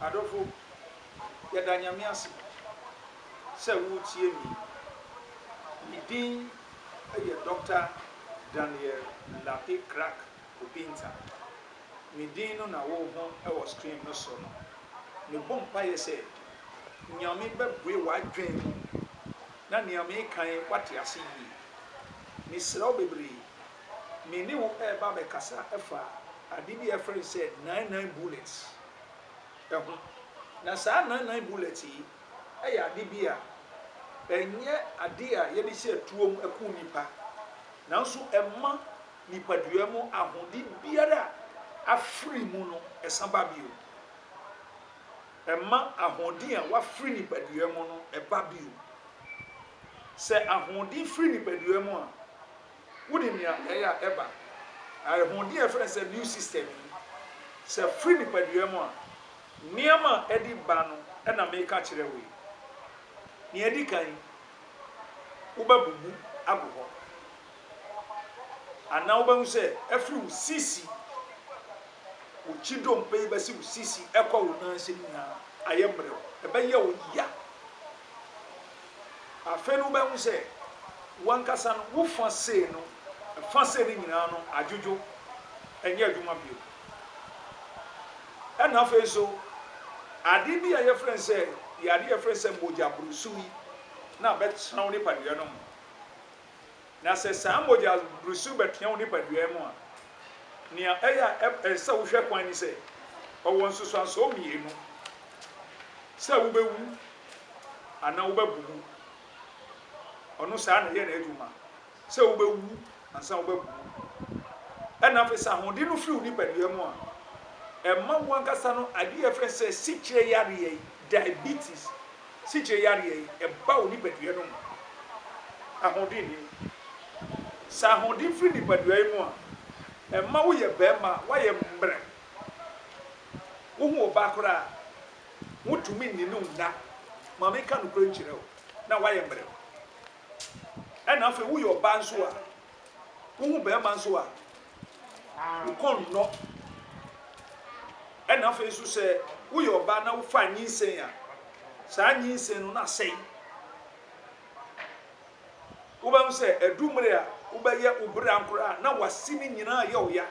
adofo yɛda nyame ase sɛ wotie mi medin ɛyɛ Dr. Daniel Lapi Crack Obinta medin no na wo ho ɛwɔ screen no so no me bom pa yɛ sɛ nyame bɛbue w'adwen mu na nyame kan wate ase yi mesrɛ wo bebree me ne wo ɛba bɛkasa ɛfa ade bi ɛfrɛ sɛ 99 bullets ɛho na saa 99 bullets yi ɛyɛ ade bi a ɛnyɛ ade a yɛde hyɛ tuom ɛko nipa nanso ɛma nipadua mu ahode biara afiri mu no ɛsaba bio ɛma ahode a wafiri nipadua mu no ɛba bio sɛ ahode firi nipadua mu a wode nia ɛyɛ ɛba ahode a ɛfrɛ sɛ new system sɛ firi nipadua mu a nneɛma ɛde ba no ɛna meka kyerɛ wo ne ɛdi kan wobɛbubu agu hɔ ana wobɛhu sɛ ɛfiri wo sisi wo kyidompa yi bɛsi wo sisi ɛkɔ wo nanse nyinaa ayɛ mmerɛ ɛbɛyɛ wo ya afei no wobɛhu sɛ wankasa no wofa sei no ɛfa sei no nyinaa no adwodwo ɛnyɛ adwuma bio ɛna afei so ade bi a yɛfrɛ sɛ yɛade yɛfrɛ sɛ mogya burusu yi na bɛtena wo nipadua no mu na sɛ saa mogya burusu bɛtena wo nipadua mu a nea ɛyɛ ɛsɛ wohwɛ kwan ni sɛ ɔwɔ nsusuansoɔ mmienu sɛ wobɛwu anaa wobɛbubu ɔno saa na yɛ n'adwuma sɛ wobɛwu ansa wobɛbubu ɛna afei sɛ ahode no firi wo nipadua mu a ɛma wo ankasa no ade yɛfrɛ sɛ sikyire yareɛ yi diabetes sikyire yareɛ yi ɛba wo nipadua no mu ahode ni sɛ ahode firi nipadua yi mu a ɛma woyɛ bɛrima woayɛ mmerɛ wohu ɔbaa koraa wotumi nni no nna ma meka nokora nkyerɛ wo na woayɛ mmerɛ ɛna afei woyɛ ɔbaa nso a wohu bɛrima nso a wokɔ nnɔ ɛna afei nso sɛ woyɛ ɔbaa na wofa nyinsɛn a saa nyinsɛn no na asɛe wobɛhu sɛ ɛdu mmere a wobɛyɛ obere ankora na wasi ne nyinaa yɛ wo ya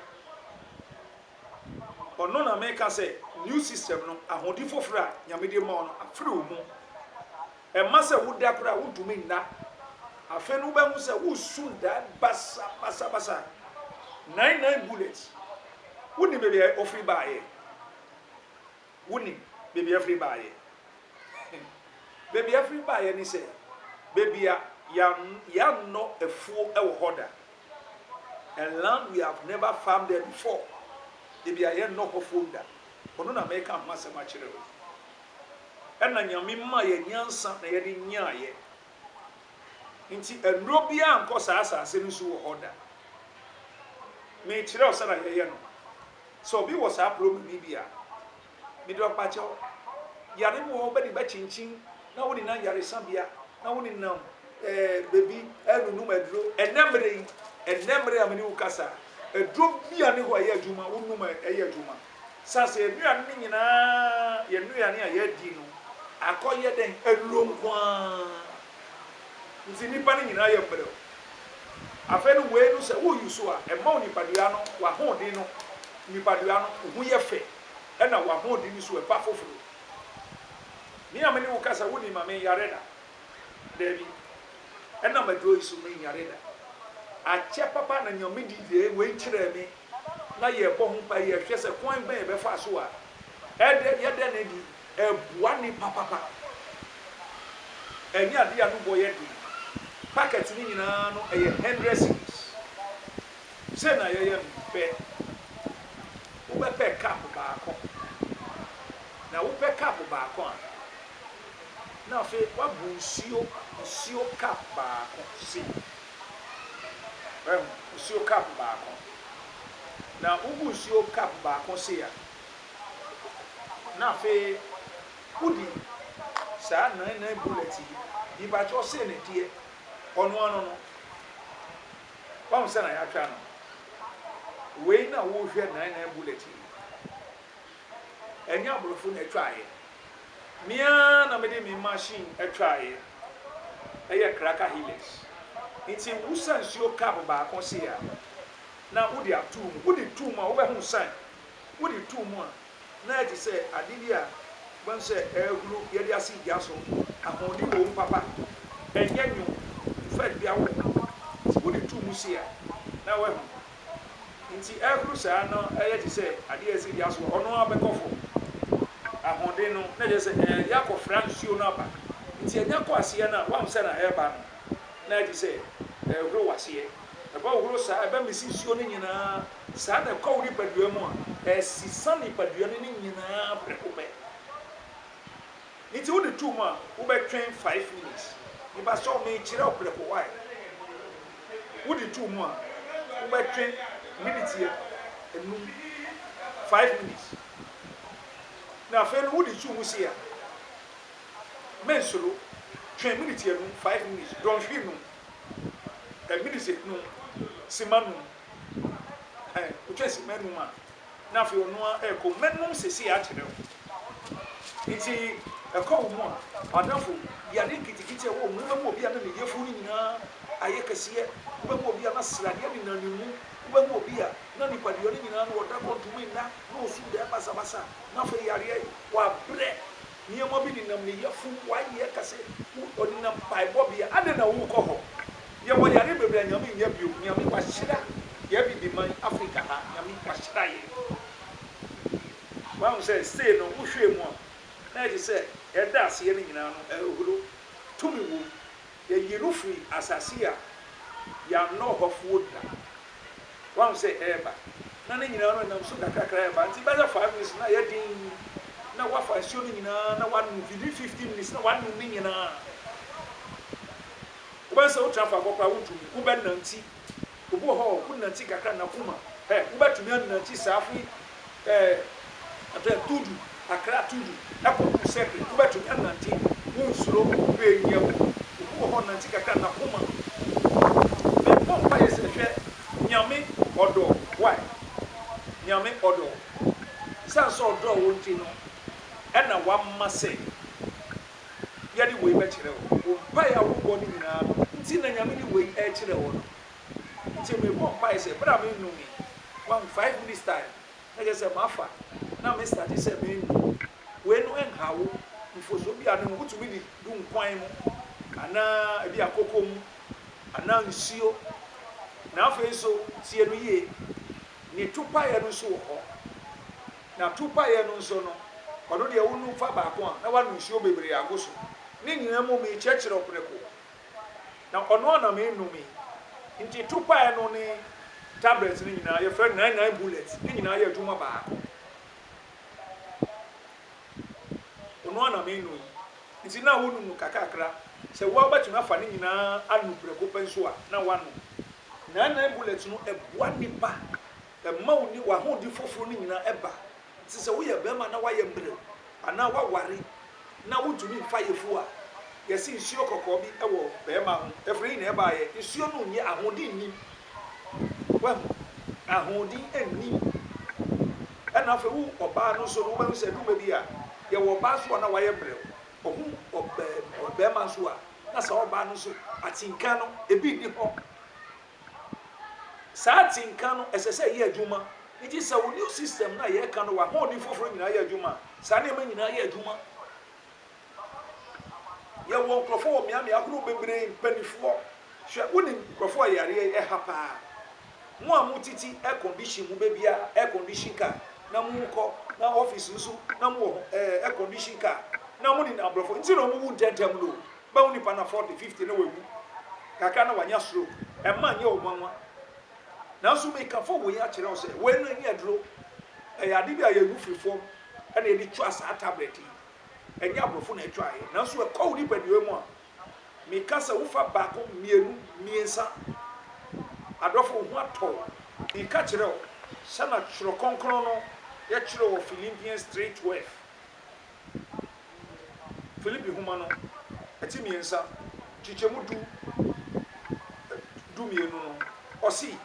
ɔno na meka sɛ new system no ahode foforɔ a nyame de ma wo no afiri wo mu ɛma sɛ woda koraa wotumi nna afei no wobɛhu sɛ wosu daa basa 99 bullets wonim baabi a ɔfiri baayɛ wonim baabi a ɔfiri baayɛ baabi a ɔfiri baayɛ ne sɛ baabi a yannɔ afuo ɛwɔ hɔ da a land we have never found there before baabi a yɛnnɔ hɔ fom da ɔno na mɛka ho asɛm akyerɛ wo ɛna nyame ma yɛ nyansa na yɛde nyaayɛ nti nnuro biara nkɔ saa asase no nso wɔ hɔ da mekyerɛ wo sɛ na yɛyɛ no sɛ obi wɔ saa problem bi a mede ɔkpakyɛw yare bi wɔ hɔ bɛde bɛkyinkyin na wode nam yaresabea na wode nam baby ɛnunum aduro ɛnɛmmerɛ a mene wo kasa aduro bia ne hɔ ɛyɛ adwuma wonum ɛyɛ adwuma sase nnuane ne nyinaa yɛ nnuane a yɛadi no akɔyɛ dɛn aduro nkoaa nti nipa ne nyinaa yɛ mmerɛ afei no wei no sɛ woyi so a ɛma wo nipadua no w'ahoɔden no nipadua no ho yɛ fɛ ɛna w'ahoɔden no so ɛba foforɔ me a mene wo kasa wonim ma menyare da daabi ɛna maduro yi so menyare da akyɛ papa na nyame didie wei kyerɛ me na yɛbɔ ho pa yɛhwɛ sɛ kwan bɛn yɛbɛfa so a yɛdɛ ne di ɛboa ne papapa ɛnyɛ ade a no bɔ yɛ di packet ni nyinaa no ɛyɛ 100 cedis sɛ na yɛyɛ mpɛ wobɛpɛ cup baako na wopɛ cup baako a na afei wabu nsuo cup baako si nsuo cup baako na wobu nsuo cup baako si a na afei wodi saa 99 bullet yi dibakyɛ ɔsɛ ne deɛ ɔno ano no wahu sɛ na yɛatwa no wei na wohwɛ 99 bullet yi enya abrofo na atwae mia na me de me machine atwae eye kraka healers nti wusa nsuo cup ba ko se ya na wodi atum wodi tum a wo be hu san wodi tum a na ati se ade bi a ban se ehuru ye de ase gya so ahodi wo papa enye nyu fed bi awo wodi tum se ya na we hu nti ehuru sa no eye ti se ade ase gya so ono abekofo ahodi no na je se yakọ fransuo no aba nti enya kọ ase na wa se na eba no na ati se ehuru wase eba ohuru sa eba misi suo ni nyina sa na kọ wuri padua mu a sisa ni padua ni nyina prekobe nti wo de tu mu a wo be twen 5 minutes ni ba so me kire o preko why wo de tu mu a wo be twen minutes enum 5 minutes na fe no wo de tu mu se ya men solo twen minutes enum 5 minutes don hwi no minutes enum simanu utwesi menu ma na fe onu a eko menum sesi ya kire nti eko mu a adafo ya ne kitikiti wo mu mu obi a na ne yefu ni nyina aye kasiye wo mu obi a na srade ni na ni mu wo mu obi a na ni padio ni nyina no oda kontumi na no osu de basa basa na fe yare wa bre ni mo bi ni nam ne yefu wa ye kase odi na pai bobi a ade na wo ko ho ye wo yare bebre nyame nya bio nyame kwa hira ye bi man Africa ha nyame kwa hira ye wa say say no wo hwe mu na je say eda ase ye nyina no ehuru tumi wo ye yirufi asasia ya no hofo da wa say eba na ne nyina no nam so kakra eba nti ba 5 minutes na ye din na wa fa sio nyina na wa no 15 minutes na wa no nyina ubansa utrafa kwa wutumi ubenanti ubo ho kunanti kakra na kuma ubetumi ananti safi ata tudu akra tudu akọ secret ubetumi ananti unsuro ubenya ubo ho nanti kakra na kuma be pompa yesehwe nyame odo why nyame odo sanso odo wonti no ena wa mase yadi we be kire wo pa ya wo boni nyina nti na nyame ni we e kire wo no nti me bo pa ise bra me nu mi 5 minutes time na je se mafa na me start se me nu we no en hawo mfoso bi anu gutumi di du nkwan mu ana ebi akoko mu ana nsuo na afa so tie no ye ni tupa ya no so ho na tupa ya no so no ono de wonu fa ba ko na wa nsuo bebre agoso ni nyina mu me chechire opreko na ono na me nu mi nti tupa ya no ni tablets ni nyina ye friend 99 bullets ni nyina ye adwuma ba ono na me nu nti na wonu nu kakakra se wo ba tuna fa ni nyina anu preko penso a na wa no 99 bullets no eboa nipa ma woni wa ho di foforo ni nyina eba nti se wo ye bema na wa ye mbre ana wa ware na wutumi fa yefu a yesi nsuo kokko bi ewo bema ho efri na eba ye nsuo no nye ahodi nnim wa ahodi ennim ana fa wu oba no so no ba se duma bi a ye wo ba so na wa ye mbre ohu bema so a na sa oba no so atinka no ebi di ho sa atinka no esese ye adwuma iti sa wo new system na ye ka no wa ho di foforo nyina ye adwuma sa na ma nyina ye adwuma ye wo nkrofo wo miami akuru bebre panifo hwe woni nkrofo yare e hapa mo amutiti air condition mu bebia air condition ka na mu ko na office nso na mu air condition ka na mu ni na brofo nti no mu ntentem no ba woni pa na 40 50 na wagu kaka na wanya stroke e ma nye omanwa na so me ka fo wo ya kire o se we no ni aduro e ya de bia ya gu free form e na e di twa sa tablet enya abrofo na etwa ye na so e ko wudi padiwe mu a me kasa wo fa ba ko mienu miensa adofo ho ato e ka kire o sana kiro konkron no ya kire o Philippians 3:12 Philippi huma no ati miensa chichemu du mienu no osi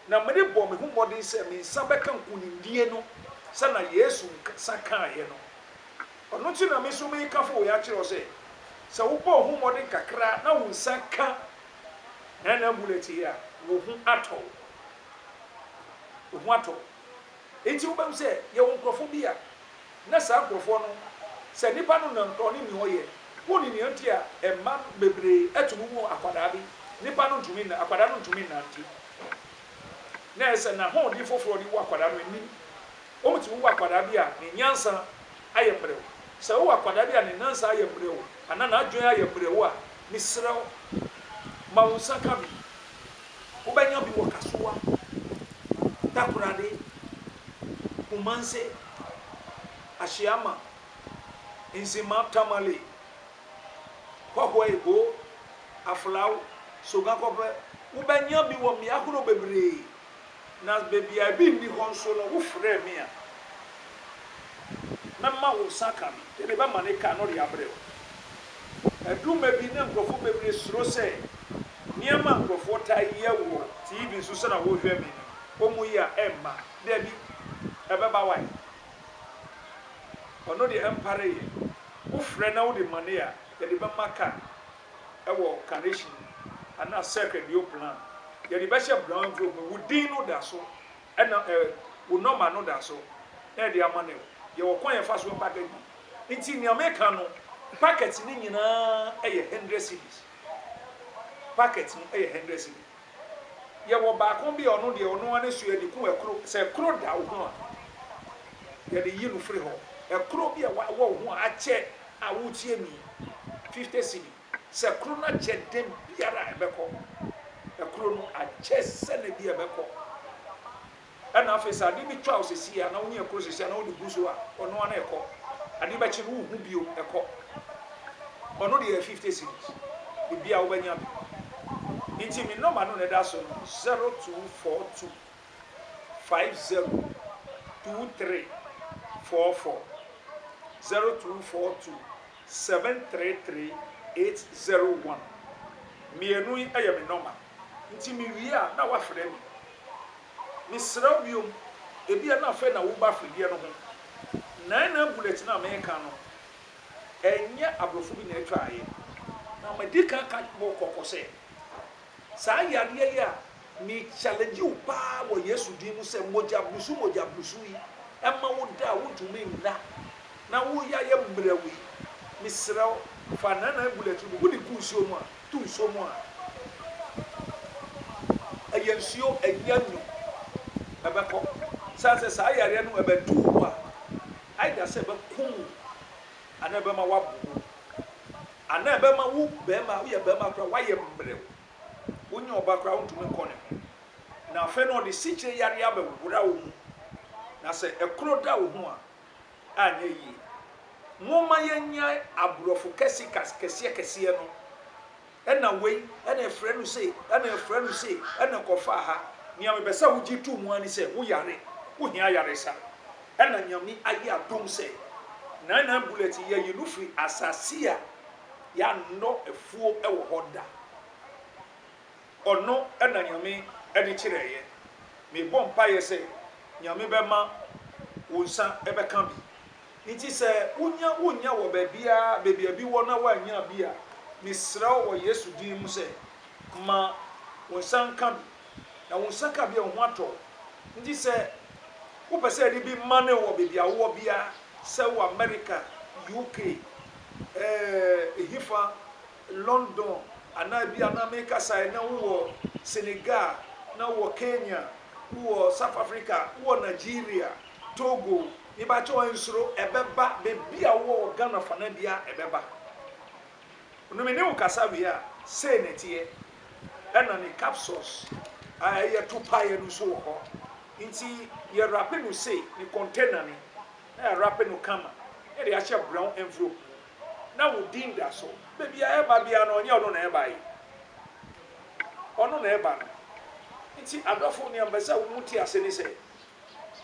na mede bo me hu modern se me nsa beka nkunindie no sana yesu saka ye no ono ti na me so me kafo ya kire o se wo bo hu modern kakra na wo saka na bullet ya wo hu ato enti wo bam se ye wo nkrofo bia na sa nkrofo no se nipa no na nto ni mi hoye wo ni ni anti a emma bebre etumu mu akwada bi nipa no ntumi na akwada no ntumi na anti na ese na ho di foforo di wo akwada no ni o mutu wo akwada bi a ni nyansa aye mrewo se wo akwada bi a ni nyansa aye mrewo ana na adwen aye mrewo a ni srew ma wo saka bi wo banya bi wo kasoa takurade umanse ashiama inzima tamale kwakwa ego aflaw soga kope wo banya bi wo mi akoro bebre na bebi abi ndi honso no wo frɛ me a na ma wo saka bi de ba mane ka no de abrɛ aduma bi na nkrofo bebre suro sɛ niama nkrofo ta yewo tv so na wo hwɛ me omu ya emma de bi ebeba wai ono de empare ye wo frɛ na wo de mane a de ba maka ewo carnation ana circle bio plan ye de ba hye brown group wo din no da so ena wo normal no da so na de amane ye wo kwan ye fa so package nti ni ameka no packet ni nyina eye 100 cedis packet no eye 100 cedis ye wo ba kon bi ono de ono ane so ye de ku ekro se ekro da wo ho a ye de yi no free ho ekro bi a wo ho a che a wo tie mi 50 cedis se ekro na che dem biara ebeko ekro no a che se ne bi ebeko ana afesa ade bi twa osisi a na wo nye ekro sisi a na wo de guso a ono ane eko ade ba chi wo hu bio eko ono de 50 cedis bi a wo banya bi inti mi number no da so 0242 50 23 44 0242 733 801 mienu aye mi number inti mi wi a na wa frɛ mi sra biom ebi na fa na wo ba fridie no ho na bullet na me ka no enye abrofo bi na atwa aye na medika ka mo kokose sa yare ya ni challenge u pa wo yesu din mu se moja blusu yi emma wo da wo tumi nda na wo ya ye mbrawi misraw fa na bullet wo di kunsuo mu a tu nsuo mu a ayensuo ayanyu abeko sa yare no abedu wo a aida se be kum ana be ma wabu ana be ma wo be ma wo ye be ma kra wa ye mbrawi onye obakra untumi nkone na afa no de sichire yare abewura wo mu na se ekro da wo ho a anya yi moma yenya abrofo kese no ena wei ena efre no sei ena kofa ha niam be se wo gi tu mu ani se wo yare wo hia yare sa ena nyami ayi adom se na bullet ye yi no free asase a ya no efuo ewo hoda ono ena nyame edi kireye me bompa ye se nyame bema wonsa ebeka bi nti se unya wo bebia bi wo na wa nya bia misra wo yesu din mu se ma wonsa nka bi na wonsa ka bia ho ato nti se wo pese edi bi mane wo bebia wo bia se wo America UK hifa London ana bi ana America sai na wo Senegal na wo Kenya wo South Africa wo Nigeria Togo ni ba cho ensuro ebeba be bia wo Ghana fa na bia ebeba no me ne wo kasa bia say netie ena ni capsules aye to paye no so ho nti ye wrap no say ni container ni na wrap no kama e de a brown envelope na wo din da so baby eba bia no onye ono na eba yi ono na eba nti adofo ni ambasa wo muti ase ni se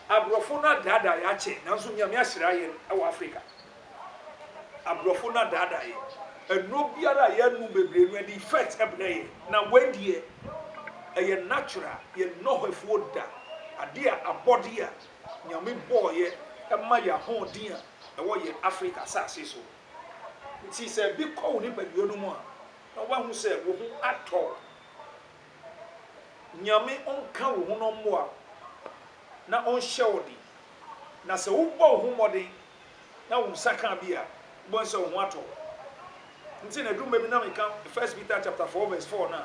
abrofo na dada ya che nanso nyame ahyira ye e Africa abrofo na dada ye eno biara ya nu bebre no the effect ebne na wendie e ye natural ye no hefo da ade a abode a nyame boye ɛma ya hoɔden a ɛwɔ yɛ Africa asase so nti sɛ bi kɔ wo nipa duo no mu a na wahu sɛ wo ho atɔ nyame ɔnka wo ho no mmoa na ɔnhyɛ wo de na sɛ wobɔ wo ho mmɔden na wo nsa ka bi a wobɔ sɛ wo ho atɔ nti na dum bi na meka 1 Peter chapter 4 verse 4 na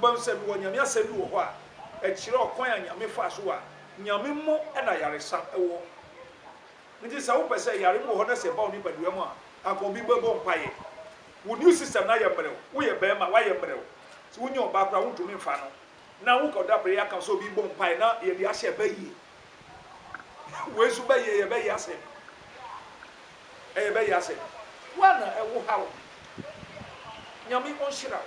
wobɔ sɛ bi wɔ nyame asɛm bi wɔ hɔ a ɛkyerɛ ɔkwan a nyame fa so a nyame mo ɛna yaresa ɛwɔ nti sɛ wopɛ sɛ yare mo wɔ hɔ na sɛ ba wo nipa duo mu a akɔ bi bɛbɔ mpaeɛ wo new system na yɛ mmerɛw woyɛ bɛrima wayɛ mmerɛw sɛ wonyɛ ɔbaa kora wontumi mfa no na wokɔda prayer ka sɛ obi bɔ mpaeɛ na yɛde ahyɛ bɛyie wei so bɛyie yɛbɛyɛ asɛm ɛyɛ bɛyɛ asɛm wana ɛwo haw nyame ɔnhyira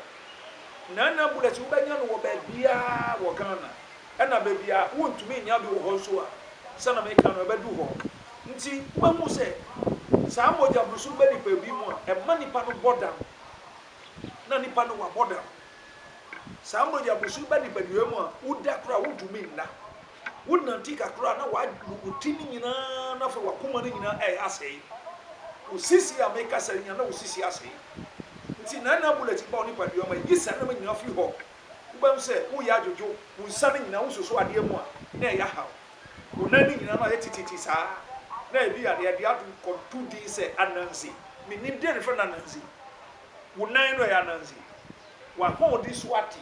wo na bullet wobɛnya no wɔ baabiaa wɔ Ghana ɛna baabia wontumi nya bi wɔ hɔ nso a sɛ na meka no ɛbɛdu hɔ nti wahu sɛ saa mogya brusu bɛ nipa bi mu a ɛma nipa no bɔda na nipa no wa bɔda saa mogya brusu bɛ nipa diwa mu a woda kora wontumi nna wonanti kakra na wuti ni nyinaa na fa wakoma ni nyinaa ɛyɛ asɛe osisi a meka sɛ nya na osisi asɛe nti na bullet ba nipa diwa ma yi sa na ma nyina fi hɔ wobɛm sɛ woyɛ adwodwo wo nsa no nyinaa wososo adeɛ mu a na ɛyɛ haw wo nan ni nyinaa na yɛ tititi saa na ebi ade ado kontu di se anansi minim de ne fa nanansi wonan no ya anansi wa ho di swati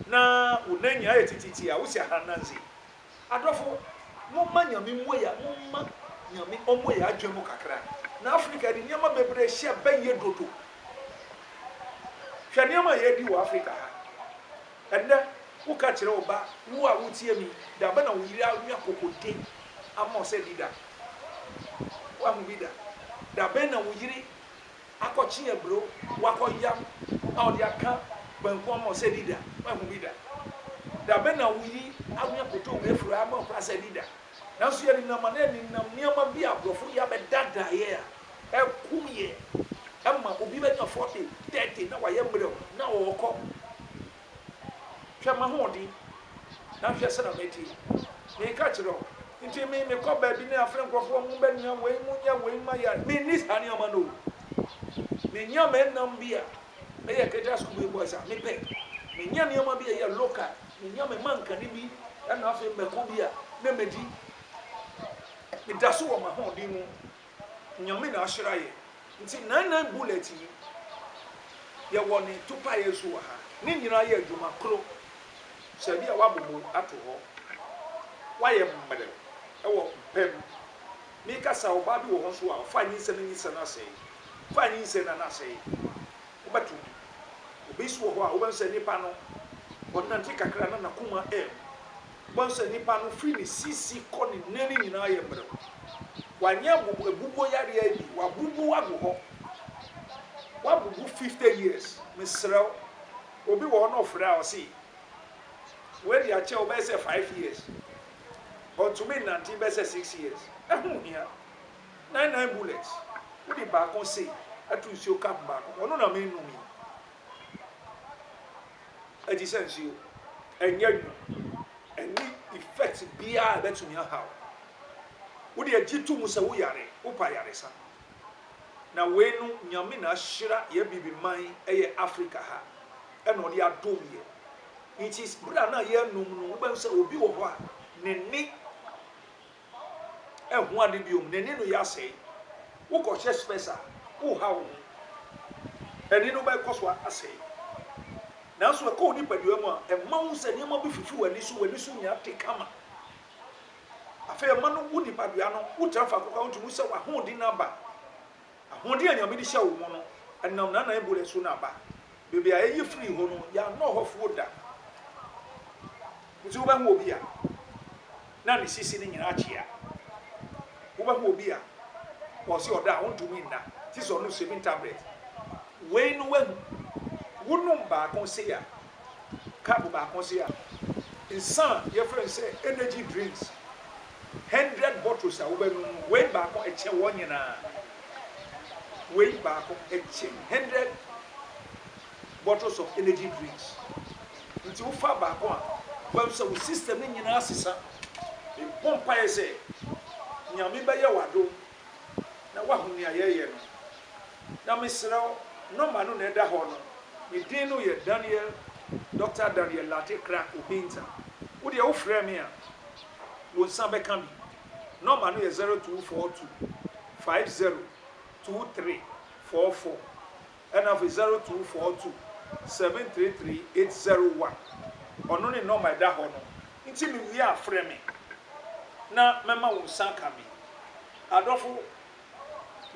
na wonan nya etititi a wo sia anansi adofo mo manyame mo ya mo ma nyame omo ya adwemu kakra na Africa di nyama bebre hye baye dodo hwe nyama ye di wo Africa ha enda wo ka kire oba wo a wo tie mi da ba na wo yiri anwa kokode amma se dida wa hu bida da ben na wo yiri akɔkye ebro wakɔyam a ɔde aka banku amma se dida wa hu bida da ben na wo yiri anwa koto efuru amma ɔkra se dida nanso yɛ ninam na ninam niama bi abrɔfo ya bɛdada yɛ a ɛkum yɛ amma obi bɛnya 40 30 na wayɛ mmerɛ na wɔkɔ hwɛ ma hoɔden na hwɛ sɛ na mɛti meka kyerɛ nti me kɔ baabi ne afrɛ nkurɔfoɔ mu bɛnya wei mu nya wei ma yɛ menni saa nneɛma no menya mɛnam bi a ɛyɛ kɛgya school boys a mepɛ menya nneɛma bi a ɛyɛ local menya me mankane bi ɛna afei mmɛko bi a na mɛdi meda so wɔ ma hoɔden mu nyame na ahyira yɛ nti 99 bullet yi yɛwɔ ne topa yɛ so wɔ ha ne nyinaa yɛ adwuma koro sɛ bi a wabobo ato hɔ wayɛ mmerɛ ɛwɔ mpɛm meka sa ɔbaa bi wɔ hɔ so a fa nyinsɛ no asɛe fa nyinsɛ no asɛe wobɛto obi so wɔ hɔ a wobɛhu sɛ nipa no ɔnante kakra na nakoma wobɛhu sɛ nipa no firi ne sisi kɔ ne nani nyinaa yɛ mmerɛ wanyɛ abubo yareɛ bi wabubu ago hɔ wabubu 50 years mesrɛw obi wɔ hɔ na ɔfrɛ a ɔse where the ache obey say 5 years or to me 19 be say 6 years ehun hia 99 bullets we di back on say atu nsuo cap back ono na me nu mi edi sense you enye any effect bia that to me how we di agitu mu se wo yare wo pa yare sa na we nu nyame na hyira ye bibi man eye Africa ha e no di adom ye it is brother na ye num no wo say obi wo ho a ne ni ehun ade biom ne ni no ya sei wo ko che special wo ha wo eni no ba koso asei na so ko ni padua mu a e ma wo se ni ma bi fifi wani so nya te kama afa e ma no wo ni padua no wo trafa ko ka wo tumu se wa ho di na ba ahodi anyame di hye wo mo no enam na e bole so na ba bebe a yi free ho no ya no ho fo da nti wo ba hu obi a na ne sisi ne nyina achia wo ba hu obi a wo se oda won tumi nda ti so no 7 tablet we no wonum ba kon se ya cup ba kon se ya insan your friend say energy drinks 100 bottles a wo ba no we ba kon eche wo nyina we ba kon eche 100 bottles of energy drinks nti wo fa ba kon a wo say wo system ni nyina asesa e pompa ye say nyame bɛyɛ wado na wahu nea yɛyɛ no na mesrɛ nɔma no na ɛda hɔ no ne din no yɛ Daniel Dr. Daniel Latte Crack Obinta wo deɛ wo frɛ me a wo nsa bɛka bi nɔma no yɛ 0242 502344 ɛna afei 0242 733801 ɔno ne nɔma ɛda hɔ no nti mewie a frɛ me na mɛma wo nsa ka bi adɔfo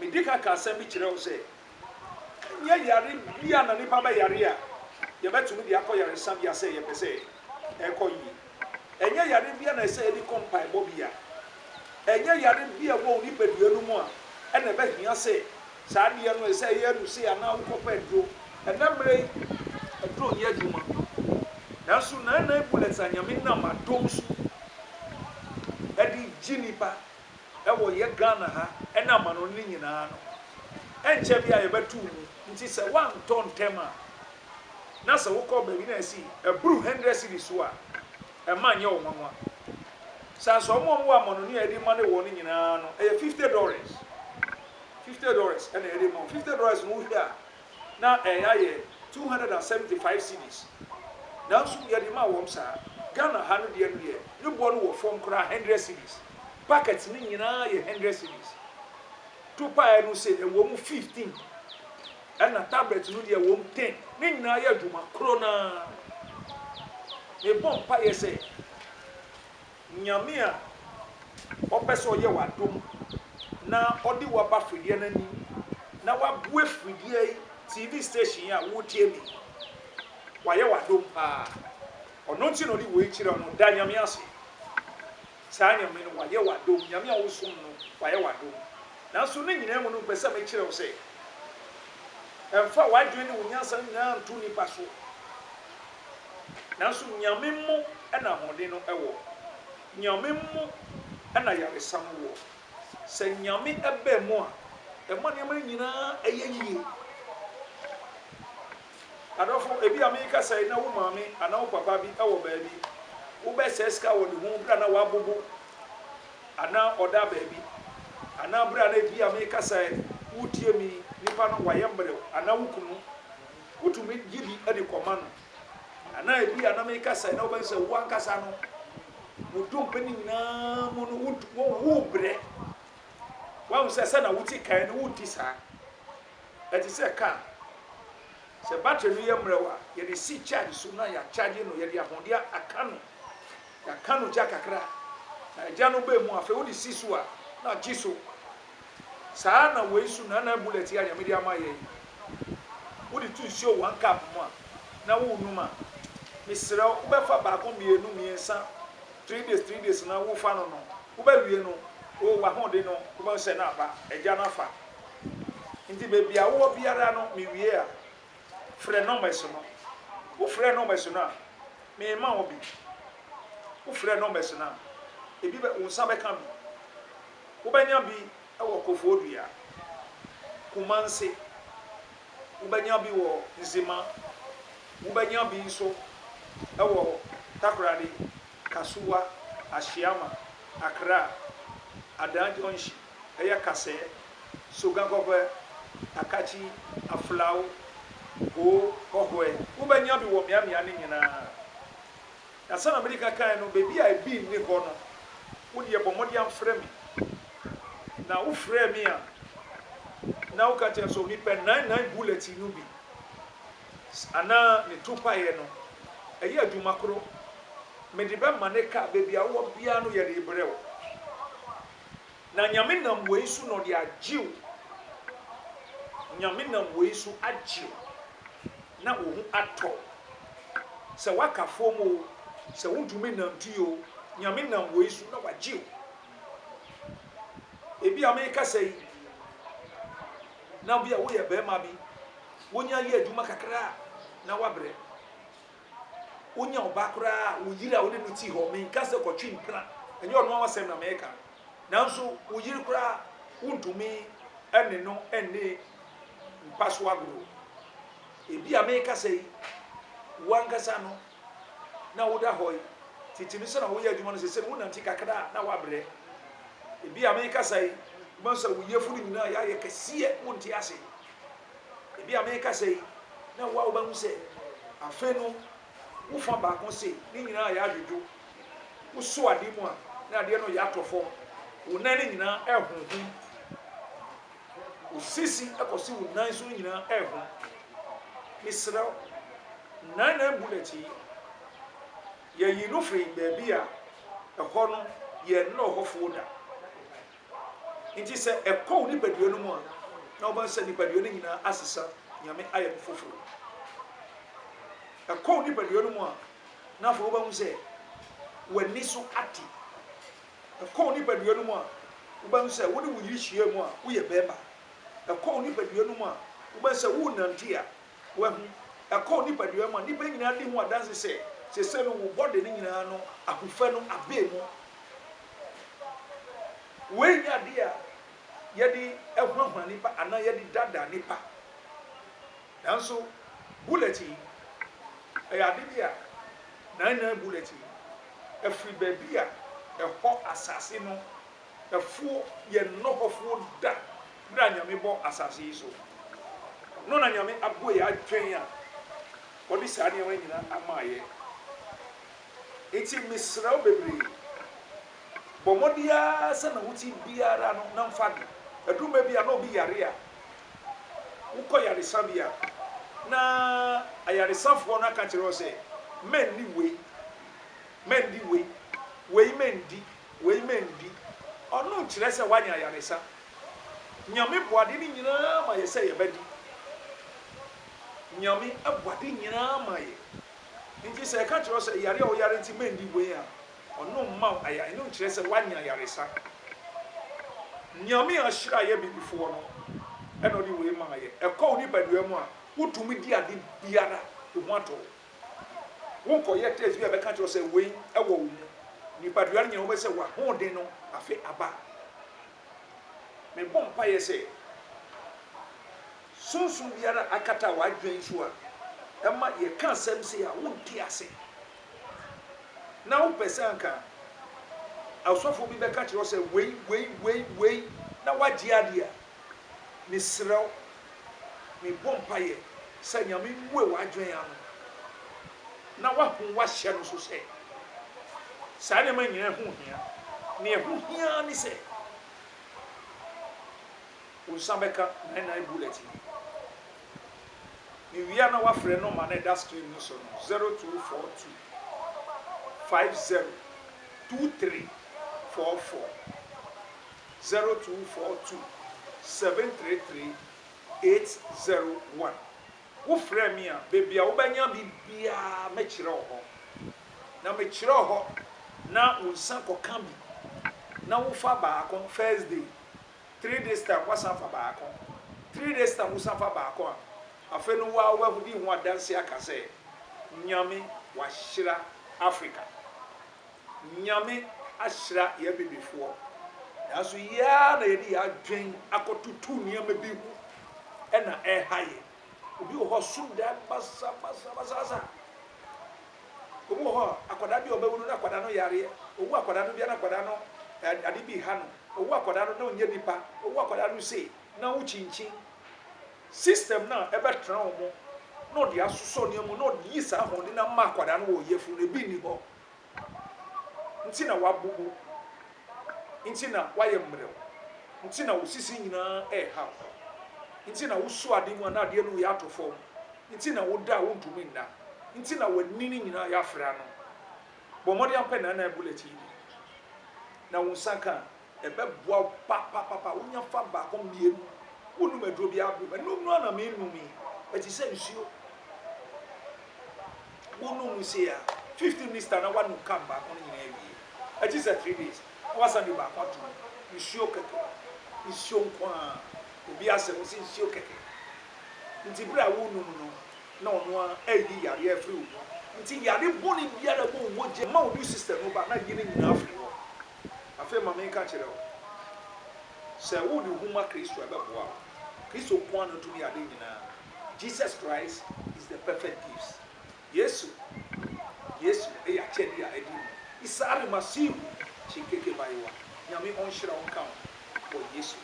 medi ka asɛm bi kyerɛ wo sɛ nyɛ yare bia na nipa bɛyare a yɛbɛtumi de akɔ yaresa bia sɛ yɛpɛ sɛ ɛkɔ yie ɛnyɛ yare bia na ɛsɛ yɛde kɔ mpaebɔ bia ɛnyɛ yare bia wɔ nipadua no mu a ɛna ɛbɛhia sɛ saa deɛ no ɛsɛ yɛ no sɛ anaa wokɔpɛ aduro ɛna mmerɛ aduro nyɛ adwuma nanso na bullet a nyame nam adom so ɛde gye nipa ɛwɔ yɛ Ghana ha ɛna ama no ne nyinaa no ɛnkyɛ bi a yɛbɛtu mu nti sɛ wantɔ ntɛm a na sɛ wokɔ baabi na asi ɛburu 100 cedis so a ɛma nyɛ wo nwanwa sɛ asɔ ɔmo ama no ne yɛde ma ne wɔ ne nyinaa no ɛyɛ $50 ɛna yɛde ma $50 no wohwɛ a na ɛyɛ 275 cedis nanso yɛde ma wɔm saa Ghana ha no deɛ no deɛ ne boɔ no wɔ fam koraa 100 cedis packet ne nyinaa yɛ 100 cedis tupae no sɛ ɛwɔ mu 15 ɛna tablet no deɛ ɛwɔ mu 10 ne nyinaa yɛ adwuma koro na mebɔ mpa yɛ sɛ nyame a ɔpɛ sɛ ɔyɛ w'adom na ɔde waba fidie no anim na wabue fidie yi TV station a wotie mi wayɛ w'adom paa ɔno nti na ɔde wei kyerɛ no da nyame ase saa nyame no wayɛ w'adom nyame a wosom no wayɛ w'adom nanso ne nyinaa mu no pɛ sɛ mekyerɛ wo sɛ ɛmfa w'adwene ne wo nyansa nyinaa nto nipa so nanso nyame mo ɛna ahoɔden no ɛwɔ nyame mo ɛna yaresa no wɔ sɛ nyame ɛbɛ mu a ɛma nneɛma nyinaa ɛyɛ yie adɔfo ebi a meka sɛ na wo maame ana wo papa bi ɛwɔ baabi wo bɛ sɛ sika wɔ ne ho bra na wabobo ana ɔda baabi ana bra na ebi a meka sɛ wotie mi nipa no wayɛ mmerɛw ana wo kunu wotumi gye bi ɛde kɔma no ana ebi a na meka sɛ na wo bɛ sɛ wo ankasa no wo dompe ne nyinaa mu no wo brɛ wahu sɛ na wuti kan no wodi saa ɛte sɛ ka sɛ battery no yɛ mmerɛw a yɛde si charge so na yɛ charge no yɛde ahoɔden aka no yɛaka no gya kakra na agya no bɛɛ mu afei wode si so a na gye so saa na wei so na bullet a nyame de ama yɛ wode tu nsuo 1 cup mu a na wo num a mesrɛ wobɛfa baako mmienu mmiɛnsa 3 days na wo fa no no wobɛwie no wo wahoɔden no wobɛsɛ na aba agya no afa nti baabi a wowɔ biara no mewie a frɛ numbers no wo frɛ numbers no a me ma wo bi wo frɛ numbers no a ebi wo nsa bɛka bi wobɛnya bi ɛwɔ Koforidua Kumasi wobɛnya bi wɔ Nzema wobɛnya bi nso ɛwɔ Takoradi Kasuwa Ahyiama Accra Adan Junction ɛyɛ Kasɛ Sogankɔpɛ Akachi Aflao o Kɔhɔɛ wobɛnya bi wɔ miamia ne nyinaa na sana America kan no bebi a ebi ne hɔ no wode yɛ bɔmmɔde amfrɛ me na wo frɛ me a na wo ka kyerɛ so mepɛ 99 bullet no bi ana ne tupaeɛ no ɛyɛ adwuma koro mede bɛma ne ka bebi a wowɔ bia no yɛde brɛ wo na nyame nam wei so no de agyew nyame nam wei so agyew na wo ho atɔ sɛ waka fom o sɛ wontumi nantu o nyame nam wei so na wagyew ebi a meka sɛ yi na bia wo yɛ bɛrima bi wonya yɛ adwuma kakra na wabrɛ wonya ɔba koraa wo yiri a wode no ti hɔ menka sɛ kɔtwe mpena ɛnyɛ ɔno awasɛm na meka nanso wo yiri koraa wontumi ɛne no ɛne mpa so agoro ebi a meka sɛ yi wankasa no na woda hɔ yi titimi sɛ na woyɛ adwuma no sɛ sɛ wonanti kakra na wabrɛ ebi America say man say we yefu ni na ya ye kese wonti ase ebi America say na wa ba hu say afa no wo fa ba ko say ni nyina ya adwodwo wo so ade mu a na ade no ya atofo wo nan ni nyina ehunhun wo sisi akosi wo nan so nyina ehun misra nana buleti ye yinu free baby a ehɔ no ye no hɔfo da nti sɛ ɛkɔ ni badua no mu a na oban sɛ ni badua no nyina asesa nyame ayɛ foforo ɛkɔ ni badua no mu a na afɔ oban sɛ wani so ati ɛkɔ ni badua no mu a oban sɛ wo de wo yiri hwie mu a wo yɛ bɛba ɛkɔ ni badua no mu a oban sɛ wo nante a wo hu ɛkɔ ni badua mu a nipa nyina di ho adanse sɛ sɛ no wo body ni nyina no ahofa no abe mu we nya dia yedi ehunahuna nipa ana yedi dada nipa nanso bulletin ade dia na bulletin afri baby a ehɔ asase no efuo ye nohofo da bra nyame bɔ asase yi so no na nyame abo ya atwen a odi saa ne wan nyina amaye eti misrawo bebre bomodia sɛ na wuti biara no na mfa do aduma bia na obi yare a wukɔ yaresa bia na ayaresafo na ka kyerɛ sɛ men ni we mendi ɔno kyerɛ sɛ wanya yaresa nyame boade ni nyina ma yɛ sɛ yɛbɛdi nyame aboade nyina ma yɛ nti sɛ ka kyerɛ sɛ yare a wo yare nti mendi we a ono ma aya eno kyerɛ sɛ wanya yaresa nyame ahyira yɛ bibifo no ɛna ɔde we ma yɛ ɛkɔ ni badua mu a wotumi di ade biara wo ato wo kɔ yɛ test bi a bɛka kyerɛ sɛ we ɛwɔ wo mu ni badua nyɛ wo bɛ sɛ wa hoden no afi aba me bɔ mpa yɛ sɛ sunsun biara akata wa adwen so a ɛma yɛ ka asɛm sɛ a wonti ase na wo pɛsɛ anka asɔfo bi bɛka kyerɛ sɛ wei na wagye ade a ne serɛw me bɔ mpa yɛ sɛ nyame mue w'adwen ano na wahu wahyɛ no so sɛ saa ne ma nyina ho hia ne ho hia ne sɛ wo nsa bɛka na bulletin ne wia na wafrɛ no ma na da screen no so no 0242 502344 0242 733 801 wo frɛ me a baby a wo banya bibia me kyerɛ ho na me kyerɛ ho na wo nsa kɔka bi na wo fa baako first day 3 days time wasan fa baako 3 days time wo san fa baako a afa no wa hudi ho adanse aka sɛ nyame wa hyira Africa nyame ahyira yɛ bibifoɔ naso ya na yɛde adwen akotutu nneɛma bi hu ɛna ɛhaye obi wɔ hɔ sunda basa obi wɔ hɔ akwadaa bi ɔbɛwuru na akwadaa no yare owu akwadaa no bia na akwadaa no ade bi ha no owu akwadaa no na onye nipa owu akwadaa no sei na wo chinchin system na ɛbɛtena wo mo na ɔde asosɔ nneɛma na ɔde yi saa ho de na ma akwadaa no wɔ yefu na bi ni hɔ nti na wabubu nti na wayɛ mmerɛw nti na wo sisi nyinaa ɛha nti na wo so ade mu na ade no yɛ ato fam nti na wo da wo ntumi nda nti na wani ni nyinaa yɛ afra no bɔ mɔde ampɛ na bulletin na wo nsaka ɛbɛboa pa wonya fa ba ko mienu wonu maduro bi abu enum no na me numi eti sɛ nsuo wonu musia 15 minutes na wanu kam ba ko nyina ewie eti sɛ 3 days wasa bi ba ko to nsuo keke nsuo nkwa obi asɛm sɛ nsuo keke nti bra wonu no na ono a ayi yare afri wo nti yare boni biara bo wo je ma wo system no ba na yini nyina afri wo afa ma me ka kyerɛ wo sɛ wo de huma Kristo ɛbɛboa Kristo kwa no to be ade nyina Jesus Christ is the perfect gift Yesu ya chedi ya edi isari masihu chikeke baiwa nyame ɔnhyira wo nka wo wɔ yesu